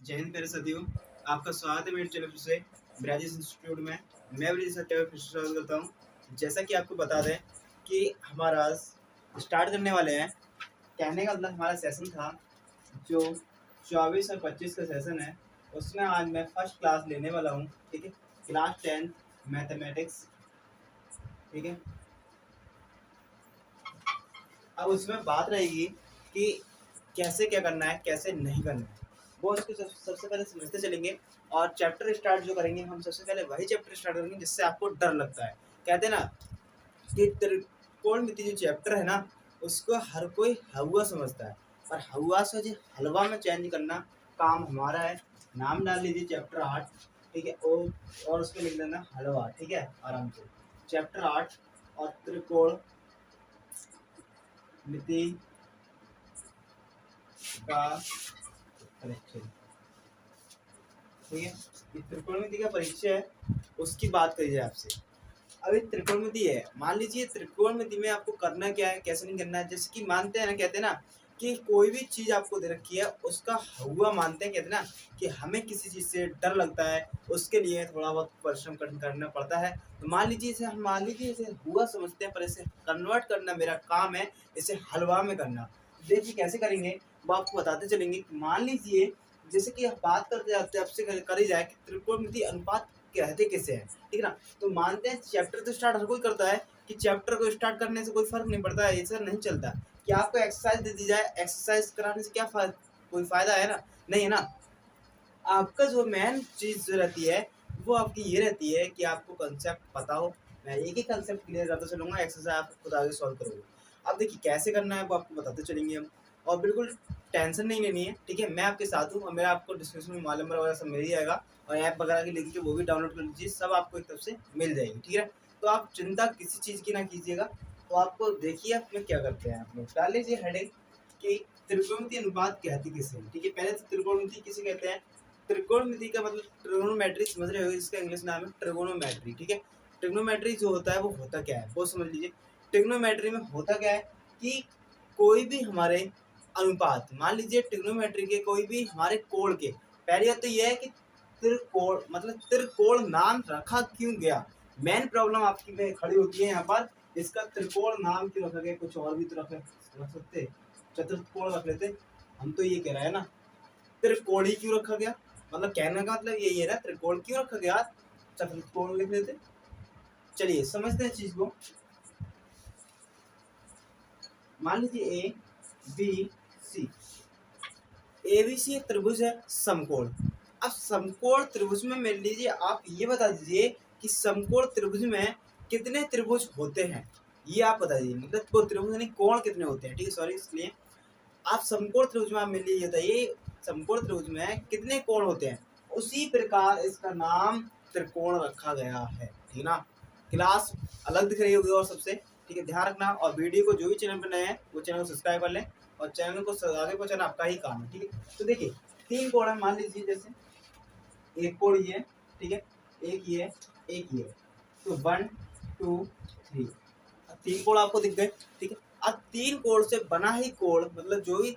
जय हिंद प्यारे साथियों, आपका स्वागत है मेरे चैनल फिर से ब्राजिस इंस्टीट्यूट में। मैं ब्राजिस सत्या फिर से स्वागत करता हूँ। जैसा कि आपको बता दें कि हमारा स्टार्ट करने वाले हैं। कहने का मतलब हमारा सेशन था जो 24 और 25 का सेशन है, उसमें आज मैं फर्स्ट क्लास लेने वाला हूँ। ठीक है, क्लास 10 मैथमेटिक्स। ठीक है, अब उसमें बात रहेगी कि कैसे क्या करना है, कैसे नहीं करना है, वो उसको सबसे पहले समझते चलेंगे। और चैप्टर स्टार्ट जो करेंगे हम, सबसे पहले वही चैप्टर स्टार्ट करेंगे जिससे आपको डर लगता है। कहते हैं ना कि त्रिकोणमिति जो चैप्टर है ना, उसको हर कोई हवा समझता है, पर हवा से जो हलवा में चेंज करना काम हमारा है। नाम डाल लीजिए चैप्टर 8। ठीक है, और उसमें लिख देना हलवा। ठीक है, आराम से चैप्टर 8 और त्रिकोण मिति का परीक्षण। ठीक है, ये त्रिकोणमिति का परिचय है, उसकी बात करी जाए आपसे। अब एक त्रिकोणमिति है, मान लीजिए त्रिकोणमिति में आपको करना क्या है, कैसे नहीं करना है। जैसे कि मानते हैं ना, कहते हैं ना कि कोई भी चीज आपको दे रखी है उसका हुआ मानते हैं। कहते हैं ना कि हमें किसी चीज से डर लगता है, उसके लिए थोड़ा बहुत परिश्रम करना पड़ता है। तो मान लीजिए इसे हुआ समझते हैं, पर इसे कन्वर्ट करना मेरा काम है, इसे हलवा में करना। देखिए कैसे करेंगे वो आपको बताते चलेंगे। मान लीजिए जैसे कि बात करते जाते आपसे करी जाए कि त्रिकोणमिति अनुपात कहते किसे हैं। ठीक है ना, तो मानते हैं चैप्टर तो स्टार्ट हर कोई करता है कि चैप्टर को स्टार्ट करने से कोई फर्क नहीं पड़ता है, ऐसा नहीं चलता कि आपको एक्सरसाइज दे दी जाए, एक्सरसाइज कराने से क्या कोई फायदा है ना, नहीं है ना। आपका जो मेन चीज जो रहती है वो आपकी ये रहती है कि आपको कंसेप्ट पता हो। मैं एक ही कंसेप्ट क्लियर करता चलूंगा, एक्सरसाइज आप खुद आगे सॉल्व करोगे। अब देखिए कैसे करना है वो आपको बताते चलेंगे हम, और बिल्कुल टेंशन नहीं लेनी है। ठीक है, मैं आपके साथ हूँ और मेरा आपको डिस्क्रिप्शन में मोबाइल नंबर वगैरह सब मिल ही जाएगा, और ऐप वगैरह की लिंक है वो भी डाउनलोड कर लीजिए, सब आपको एक तरफ से मिल जाएगी। ठीक है, तो आप चिंता किसी चीज़ की ना कीजिएगा। तो आपको देखिए आप में क्या करते हैं, आप लोग डाल लीजिए हेडिंग कि त्रिकोणमिति अनुपात कहते किसे हैं। ठीक है, पहले तो त्रिकोणमिति किसे कहते हैं। त्रिकोणमिति का मतलब ट्रिगोनोमेट्री समझ रहे हो, इसका इंग्लिश नाम है ट्रिगोनोमेट्री। ठीक है, ट्रिग्नोमेट्री जो होता है वो होता क्या है वो समझ लीजिए। ट्रिग्नोमेट्री में होता क्या है कि कोई भी हमारे अनुपात, मान लीजिए ट्रिग्नोमेट्री के कोई भी हमारे कोण के, पहली बात तो यह है कि त्रिकोण मतलब त्रिकोण नाम रखा क्यों गया। मेन प्रॉब्लम आपकी में खड़ी होती है यहाँ पर, इसका त्रिकोण नाम क्यों रखा गया। कुछ और भी तो रख सकते, चतुर्कोण रख लेते। हम तो ये कह रहे हैं ना त्रिकोण ही क्यों रखा गया, मतलब कहने का मतलब यही है ना, त्रिकोण क्यों रखा गया, चतुर्कोण लिख लेते। चलिए समझते हैं चीज को। मान लीजिए ए बी सी, ए बी सी एक त्रिभुज है समकोण। अब समकोण त्रिभुज में मान लीजिए आप ये बता दीजिए कि समकोण त्रिभुज में कितने त्रिभुज होते हैं, ये आप बता दीजिए। मतलब वो त्रिभुज यानी कोण कितने होते हैं। ठीक है, सॉरी, इसलिए आप समकोण त्रिभुज में आप मिल लीजिए बताइए समकोण त्रिभुज में कितने कोण होते हैं। उसी प्रकार इसका नाम त्रिकोण रखा गया है। ठीक ना, क्लास अलग दिख रही होगी और सबसे। ठीक है, ध्यान रखना। और वीडियो को जो भी चैनल पर नए हैं वो चैनल को सब्सक्राइब कर लें, और चैनल को आगे पहुंचाना आपका ही काम है। ठीक है, तो देखिए तीन कोण है, मान लीजिए जैसे एक कोण ये, ठीक है, एक ये, एक ये, तो 1 2 3, तीन कोण आपको दिख गए। ठीक है, अब तीन कोण से बना ही कोण, मतलब जो भी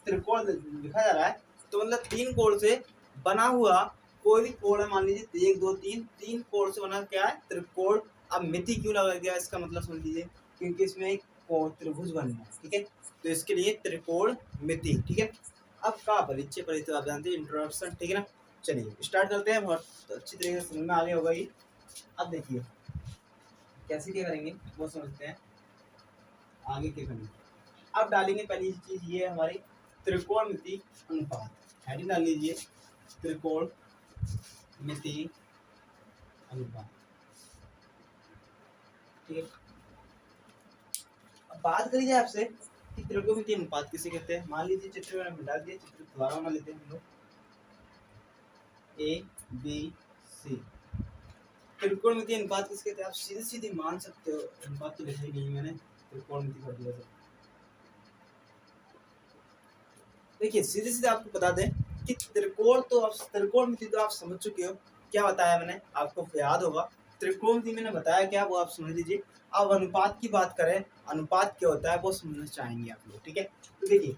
त्रिकोण लिखा जा रहा है, तो मतलब तीन कोण से बना हुआ कोई भी कोण है, मान लीजिए 1 2 3, तीन कोण से बना क्या है, त्रिकोण। अब मिति क्यों लगा गया, इसका मतलब समझ लीजिए क्योंकि इसमें एक कोण त्रिभुज बनना है। ठीक है, तो इसके लिए त्रिकोण मिति। ठीक है, अब का परिचय परिचय आप जानते हैं, इंट्रोडक्शन। ठीक है ना, चलिए स्टार्ट करते हैं। बहुत अच्छी तरीके से समझ में आ गया होगा ये। अब देखिए कैसे क्या करेंगे वो समझते हैं, आगे क्या करेंगे। अब डालेंगे पहली चीज ये हमारी त्रिकोणमिति अनुपात। हेडिंग डाल लीजिए त्रिकोणमिति अनुपात। ठीक है, अब बात करी जाए आपसे कि त्रिकोणमिति अनुपात किसे कहते हैं। मान लीजिए चित्र में डाल दिए, चित्र दोबारा बना लेते हैं हम लोग। ए बी सी, त्रिकोणमिति अनुपात किसे कहते हैं। आप सीधे सीधे मान सकते हो, अनुपात तो लिखा ही नहीं मैंने, त्रिकोणमिति कर दिया। देखिए सीधे सीधे आपको बता दें कि त्रिकोण तो आप त्रिकोणमिति तो आप समझ चुके हो, क्या बताया मैंने आपको याद होगा। त्रिकोणमिति मैंने बताया क्या वो आप समझ लीजिए। अब अनुपात की बात करें, अनुपात क्या होता है वो समझना चाहेंगे आप लोग। ठीक है, तो देखिए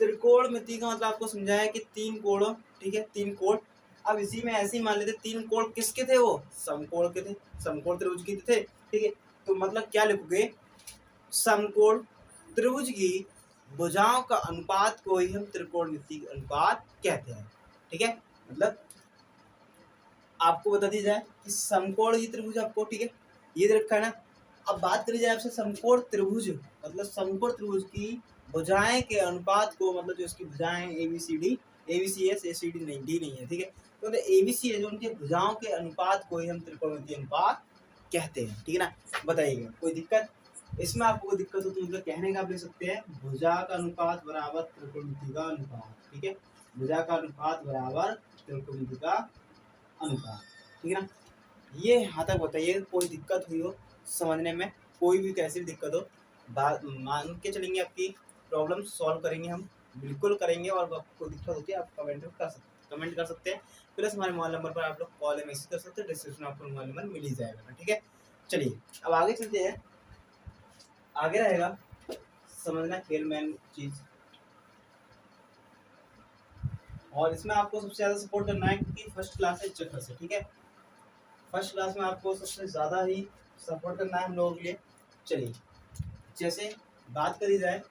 त्रिकोणमिति का मतलब आपको समझाया कि तीन कोण, ठीक है, तीन कोण। अब इसी में ऐसे ही मान लेते तीन कोण किसके थे, वो समकोण के थे, समकोण त्रिभुज के थे, ठीक है। तो मतलब क्या लिखोगे, समकोण त्रिभुज की भुजाओं का अनुपात को ही हम त्रिकोणमिति अनुपात कहते हैं, ठीक है। मतलब आपको बता दी जाए कि समकोण ही त्रिभुज आपको, ठीक है, ये दे रखा है ना। अब बात करी जाए आपसे समकोण त्रिभुज, मतलब समकोण त्रिभुज की भुजाएं के अनुपात को, मतलब जो इसकी भुजाएं A B C D, A B C S, A C D नहीं, डी नहीं है, ठीक है। तो ए बी सी है जो उनके भुजाओं के अनुपात को ही हम त्रिकोणमितीय अनुपात कहते हैं, ठीक है ना। बताइएगा कोई दिक्कत इसमें, आपको कोई दिक्कत हो तो मतलब कहने का आप ले सकते हैं, भुजा का अनुपात बराबर त्रिकोणमिति का अनुपात, ठीक है, भुजा का अनुपात बराबर त्रिकोणमिति का अनुपात, ठीक है ना। ये यहाँ तक बताइए, कोई दिक्कत हुई हो समझने में, कोई भी कैसी भी दिक्कत हो, बात मान के चलेंगे, आपकी प्रॉब्लम सॉल्व करेंगे हम, बिल्कुल करेंगे। और आपको दिक्कत होती है आप कमेंट कर सकते हैं, प्लस हमारे मोबाइल नंबर पर आप लोग कॉल या मैसेज कर सकते हैं, डिस्क्रिप्शन में आपको मोबाइल नंबर मिल ही जाएगा, ठीक है। चलिए अब आगे चलते हैं, आगे रहेगा समझना खेल मैन चीज, और इसमें आपको सबसे ज्यादा सपोर्ट करना है क्योंकि फर्स्ट क्लास है चक्कर से, ठीक है। फर्स्ट क्लास में आपको सबसे ज़्यादा ही सपोर्ट करना है हम लोगों के लिए। चलिए जैसे बात करी जाए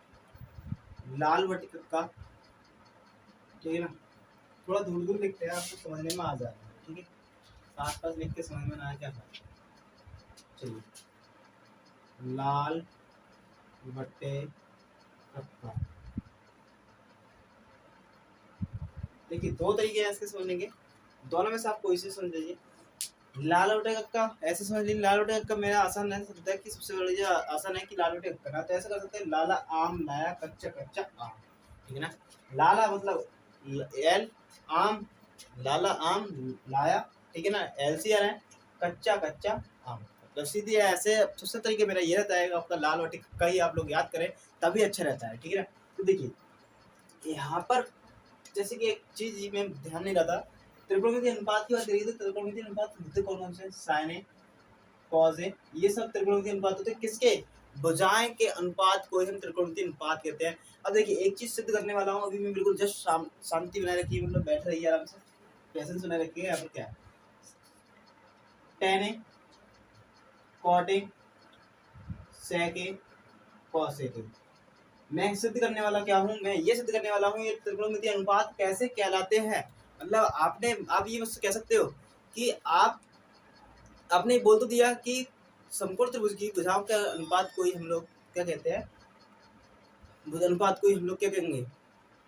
लाल वर्टिकल का, ठीक है ना, थोड़ा दूर दूर लिखते हैं, आपको समझने में आ जाए, ठीक है, आस पास लिख के समझ में ना आए क्या था। चलिए लाल बट्टे कक्का, देखिए दो तरीके हैं इसके समझने के, दोनों में से आप कोई से समझ लीजिए। लाल बटे कक्का ऐसे समझ लीजिए, लाल बटे कक्का मेरा आसान है, सकता है कि सबसे बड़ी आसान है कि लाल बटे कक्का ना, तो ऐसा कर सकते हैं लाला आम लाया कच्चा कच्चा आम, ठीक है ना। लाला मतलब एल, आम, लाला आम लाया, ठीक है ना, एल सी आर है, कच्चा कच्चा आम, मतलब सीधी ऐसे सबसे तरीके मेरा ये रहता है आपका लाल बटे कक्का ही आप लोग याद करें तभी अच्छा रहता है, ठीक है ना। तो देखिए यहाँ पर जैसे कि एक चीज मैं ध्यान नहीं रहा था, त्रिकोणमितीय अनुपात की बात करिए तो त्रिकोणमितीय अनुपात होते कौन से, साइन ए, कॉस ए, ये सब त्रिकोणमितीय अनुपात होते हैं किसके, भुजाएं के अनुपात को हम त्रिकोणमितीय अनुपात कहते हैं। अब देखिए एक चीज सिद्ध करने वाला हूँ, अभी मैं बिल्कुल जस्ट शांति बनाए रखिए, मतलब बैठ रही है आराम से, पेशेंस बनाए रखिए। यहाँ पर क्या है, tan A, cot A, sec A, cos A, मैं सिद्ध करने वाला क्या हूँ, मैं ये सिद्ध करने वाला हूँ ये त्रिकोणमितीय अनुपात कैसे कहलाते हैं। मतलब आप ये कह सकते हो कि आपने बोल तो दिया कि समकोण त्रिभुज की भुजाओं के अनुपात को ही हम लोग क्या कहते हैं, भुज अनुपात को ही हम लोग क्या कहेंगे,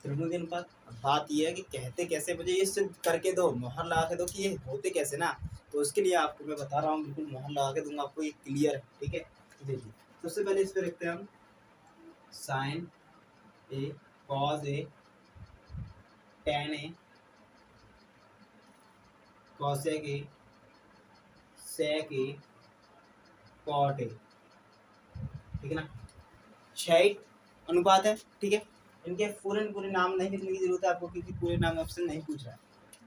त्रिकोणमितीय अनुपात। अब बात ये है कि कहते कैसे, मुझे ये सिद्ध करके दो, मोहर लगा के दो कि ये होते कैसे ना, तो उसके लिए आपको मैं बता रहा हूँ, बिल्कुल मोहर लगा के दूंगा आपको, ये क्लियर है, ठीक है। तो देखिए सबसे पहले इस पर रखते हैं हम sine A, cos A, tan A, cosec A, sec A, cot A, ठीक है ना। 6 अनुपात है, ठीक है। इनके पूरे नाम नहीं लिखने की जरूरत है आपको क्योंकि पूरे नाम ऑप्शन नहीं पूछ रहा है।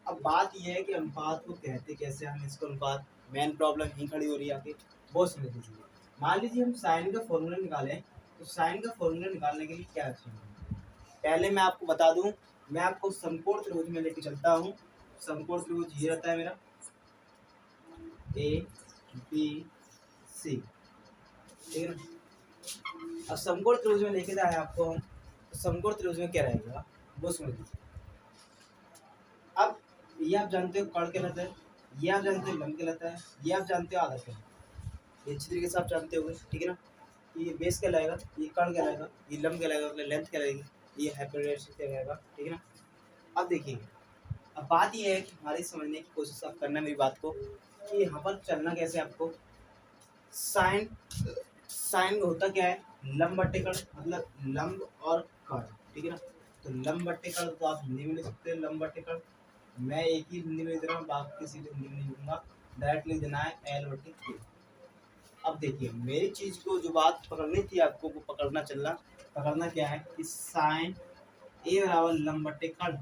अब बात यह है कि अनुपात को कहते कैसे, हम इसको अनुपात, मेन प्रॉब्लम ही खड़ी हो रही है आपकी, वो समझ लीजिए। मान लीजिए हम साइन का फॉर्मूला निकालें, तो साइन का फॉर्मूला निकालने के लिए क्या चाहिए, पहले मैं आपको बता दूं, मैं आपको समकोण त्रिभुज में लेके चलता हूँ। समकोण त्रिभुज ये रहता है मेरा, ए बी सी, ठीक है ना। अब समकोण त्रिभुज में लेके जाए आपको हम, तो समकोण त्रिभुज में क्या रहेगा वो समझ लीजिए। अब ये आप जानते हो कर्ण कहलाता है, ये आप जानते हो लंब कहलाता है, ये आप जानते हो आधार कहलाता है, ये अच्छी तरीके से आप जानते होंगे, ठीक है ना। ये बेस कहलाएगा, ये कर्ण कहलाएगा, ये लंब कहलाएगा, मतलब लेंथ कहलाएगी, ये हाइपोटेन्यूज कहलाएगा, ठीक है ना। अब देखिए, अब बात ये है कि हमारी समझने की कोशिश आप करना मेरी बात को, कि यहाँ पर चलना कैसे आपको, साइन, साइन होता क्या है, लंब बट्टे कर्ण, मतलब लंब और कर्ण, ठीक है ना। तो लंब बट्टे कर्ण तो आप हिंदी में लिख सकते हैं, लंब बट्टे कर्ण, मैं एक ही हिंदी में लिख रहा हूँ, बाकी सीधे हिंदी में नहीं लिखूंगा, डायरेक्ट लिख देना है एल बट्टे के। अब देखिए मेरी चीज को जो बात पकड़नी थी आपको, वो पकड़ना क्या है कि साइन ए बराबर लंब बट्टे कर्ण।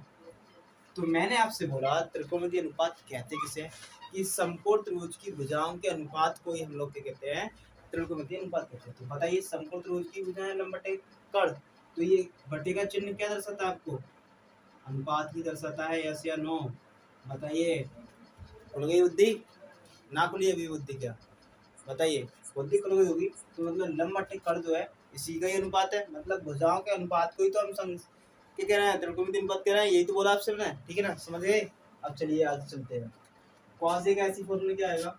तो मैंने आपसे बोला त्रिकोणमितीय अनुपात कहते किसे हैं, कि समकोण त्रिभुज की भुजाओं के अनुपात को ही हम लोग क्या कहते हैं, त्रिकोणमितीय अनुपात कहते हैं। तो बताइए समकोण त्रिभुज की भुजाएं लंब बटे कर्ण, तो ये बटे का चिन्ह क्या दर्शाता है आपको, अनुपात ही दर्शाता है, यस या नो बताइए। खुल गई बुद्धि, ना खुली अभी बुद्धि क्या, बताइए। बुद्धि खुल गई होगी तो मतलब लंब बटे कड़ जो है इसी का ही अनुपात है, मतलब भुजाओं के अनुपात को ही तो हम समझ क्या कह रहे हैं, त्रिकोणमिति अनुपात कह रहे हैं, यही तो बोला आपसे मैंने, ठीक है ना, समझ गए। अब चलिए आगे चलते हैं। कॉस ए का ऐसी फॉर्मूला क्या आएगा,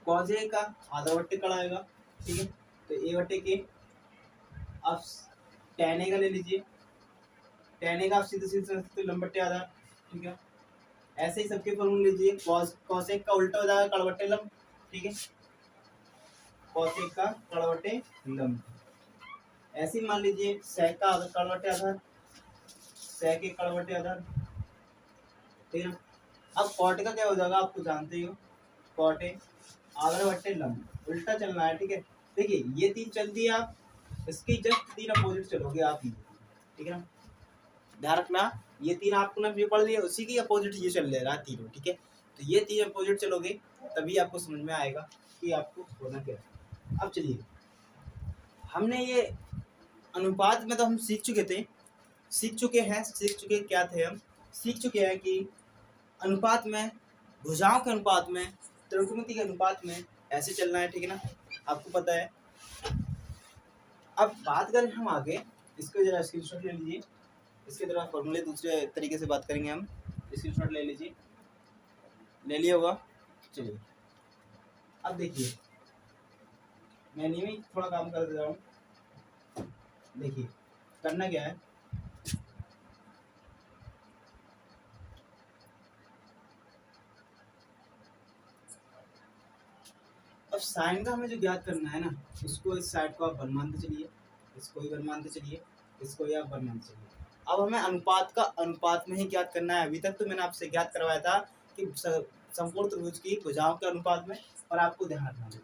कॉस ए का आधा बट्टे कड़ा आएगा, ठीक है। तो ए बट्टे के आप tan ए का ले लीजिए, tan ए का आप सीधे सीधे सकते हो लंब बट्टे आधा, ठीक है। ऐसे ही सबके फॉर्मूले लीजिए, cos एक का उल्टा हो जाएगा कड़ बट्टे लंब, ठीक है, cos एक का कड़ बट्टे लंब। ऐसे ही मान लीजिए sec का आधा कड़ बट्टे आधा, sec एक कड़ बट्टे आधा, ठीक है। अब cot का क्या हो जाएगा, आपको जानते ही हो, cot ए आधा बट्टे लंब, उल्टा चलना है, ठीक है। देखिए ये तीन चल दिए, आप इसकी जस्ट तीन अपोजिट चलोगे आप, ठीक है ना, ध्यान रखना, ये तीन आपको ना जो पढ़ लिया उसी की अपोजिट ये चल रहा है तीनों, ठीक है। तो ये तीन अपोजिट चलोगे तभी आपको समझ में आएगा कि आपको होना क्या है। अब चलिए, हमने ये अनुपात में तो हम सीख चुके क्या थे, हम सीख चुके हैं कि अनुपात में, भुजाओं के अनुपात में, त्रिकोणमिति के अनुपात में ऐसे चलना है, ठीक है ना, आपको पता है। अब बात करें हम आगे, इसको जरा स्क्रीनशॉट ले लीजिए, इसके तरह फॉर्मूले दूसरे तरीके से बात करेंगे हम, स्क्रीनशॉट ले लीजिए, ले लिया होगा। चलिए अब देखिए, मैं नहीं थोड़ा काम कर दे रहा हूँ, देखिए करना क्या है, अब साइन का हमें जो ज्ञात करना है ना, उसको इस साइड को आप वन मानते चलिए, इसको ही वन मानते चलिए, इसको ही आप वन मानते चलिए। अब हमें अनुपात का अनुपात में ही ज्ञात करना है। अभी तक तो मैंने आपसे ज्ञात करवाया था कि संपूर्ण त्रिभुज की भुजाओं के अनुपात में, और आपको ध्यान रखना है।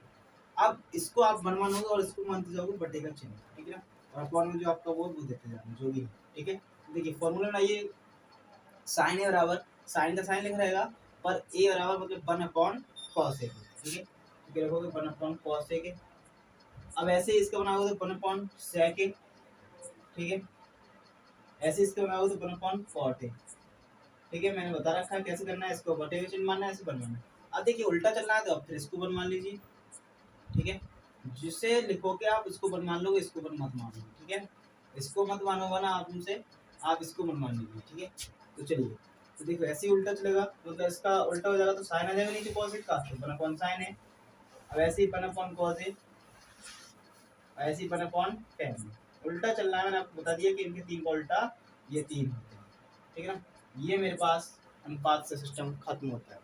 अब इसको आप वन मानोगे और इसको मानते जाओगे बटे का चिन्ह, ठीक है ना, और अपॉन में जो आपका वो देते जाना जो भी है, ठीक है। देखिए फॉर्मूला बनाइए, साइन ए बराबर, साइन का साइन लिख रहेगा, पर ए बराबर मतलब वन अपॉन कॉस ए, ठीक है, रखोगे वन अपॉन कॉस ए के। अब ऐसे इसका बनाओगे तो वन अपॉन सेक ए, ठीक है, ऐसे इसका बनाओगे तो वन अपॉन कॉट ए, ठीक है। मैंने बता रखा है कैसे करना है, इसको बटे का चिन्ह मानना है, ऐसे बनवाना है। अब देखिए उल्टा चलना है तो अब फिर इसको वन मान लीजिए, ठीक है, जिसे लिखोगे आप इसको वन मान लोगे, इसको वन मत मानो, ठीक है, इसको मत मानोगा ना आप उनसे, आप इसको वन मान लीजिए, ठीक है। तो चलिए, तो देखो ऐसे ही उल्टा चलेगा, तो इसका उल्टा हो जाएगा तो साइन आ जाएगा नीचे कॉस का, तो वन अपॉन साइन है। अब ऐसे ही वन अपॉन कॉस ए, ऐसे ही वन अपॉन टेन, उल्टा चलना है। मैंने आपको बता दिया कि इनके तीन का उल्टा ये तीन होते हैं, ठीक है ना। ये मेरे पास अनुपात से सिस्टम खत्म होता है,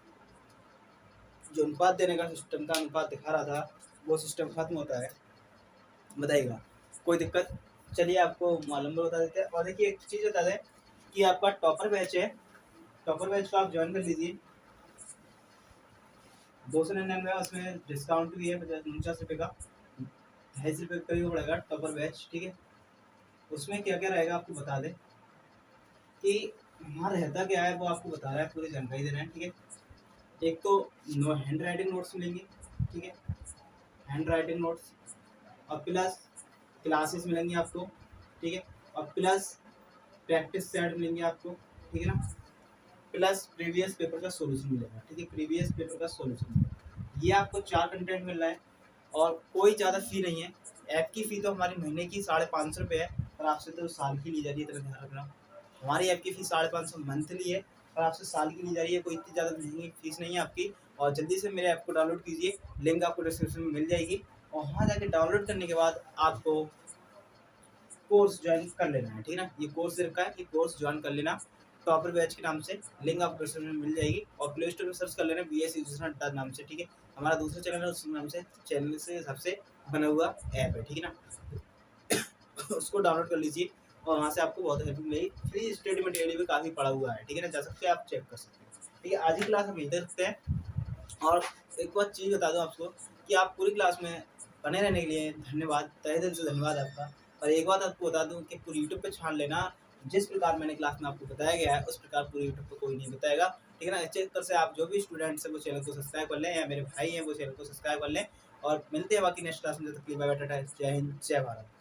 जो अनुपात देने का सिस्टम था, अनुपात दिखा रहा था, वो सिस्टम खत्म होता है। बताइएगा कोई दिक्कत, चलिए आपको मालूम बता देते हैं। और देखिए एक चीज़ बता दें कि आपका टॉपर बैच है, टॉपर बैच को आप ज्वाइन कर लीजिए, 299 उसमें डिस्काउंट भी है, 50-49 का, 250 रुपये करीब पड़ेगा टॉपर बैच, ठीक है। उसमें क्या क्या रहेगा आपको बता दें कि वहाँ रहता क्या है, वो आपको बता रहा है, पूरी जानकारी दे रहे हैं, ठीक है। एक तो हैंड राइटिंग नोट्स मिलेंगे, ठीक है, हैंड राइटिंग नोट्स, और प्लस क्लासेस मिलेंगी आपको, ठीक है, और प्लस प्रैक्टिस सेट मिलेंगे आपको, ठीक है ना, प्लस प्रीवियस पेपर का सॉल्यूशन मिलेगा, ठीक है, प्रीवियस पेपर का सॉल्यूशन मिलेगा। ये आपको 4 कंटेंट मिल रहा है और कोई ज़्यादा फी नहीं है। ऐप की फ़ी तो हमारी महीने की 550 रुपये है, और आपसे तो साल की ली जा रही है, तरह ध्यान रखना। हमारी ऐप की फ़ी 550 मंथली है और आपसे साल की ली जा रही है, कोई इतनी ज़्यादा महंगी फीस नहीं है आपकी। और जल्दी से मेरे ऐप को डाउनलोड कीजिए, लिंक आपको डिस्क्रिप्शन में मिल जाएगी, और वहाँ जाके डाउनलोड करने के बाद आपको कोर्स ज्वाइन कर लेना है, ठीक है ना। ये कोर्स दे रखा है कि कोर्स ज्वाइन कर लेना, टॉपर बैच के नाम से, लिंक आपको डिस्क्रिप्शन में मिल जाएगी, और प्ले स्टोर में सर्च कर लेना BS एजुकेशन अड्डा नाम से, ठीक है। हमारा दूसरा चैनल है, उस नाम से चैनल से हिसाब से बना हुआ ऐप है, ठीक है ना। उसको डाउनलोड कर लीजिए और वहाँ से आपको बहुत हेल्प मिलेगी। फ्री स्टडी मटेरियल भी काफ़ी पड़ा हुआ है, ठीक है ना, जा सकते हैं आप चेक कर सकते हैं, ठीक है। आज की क्लास हम यहीं तक रखते हैं, और एक बार चीज़ बता दूँ आपको कि आप पूरी क्लास में बने रहने के लिए धन्यवाद, तहे दिल से धन्यवाद आपका। और एक बात आपको बता दूं कि पूरी यूट्यूब पे छान लेना, जिस प्रकार मैंने क्लास में आपको बताया गया है उस प्रकार पूरी यूट्यूब पे कोई नहीं बताएगा, ठीक है ना। इस चक्कर से आप जो भी स्टूडेंट्स हैं वो चैनल को सब्सक्राइब कर लें, या मेरे भाई हैं वो चैनल को सब्सक्राइब कर लें, और मिलते हैं बाकी नेक्स्ट क्लास में। जब तक के लिए बाय बाय, टाटा, जय हिंद, जय भारत।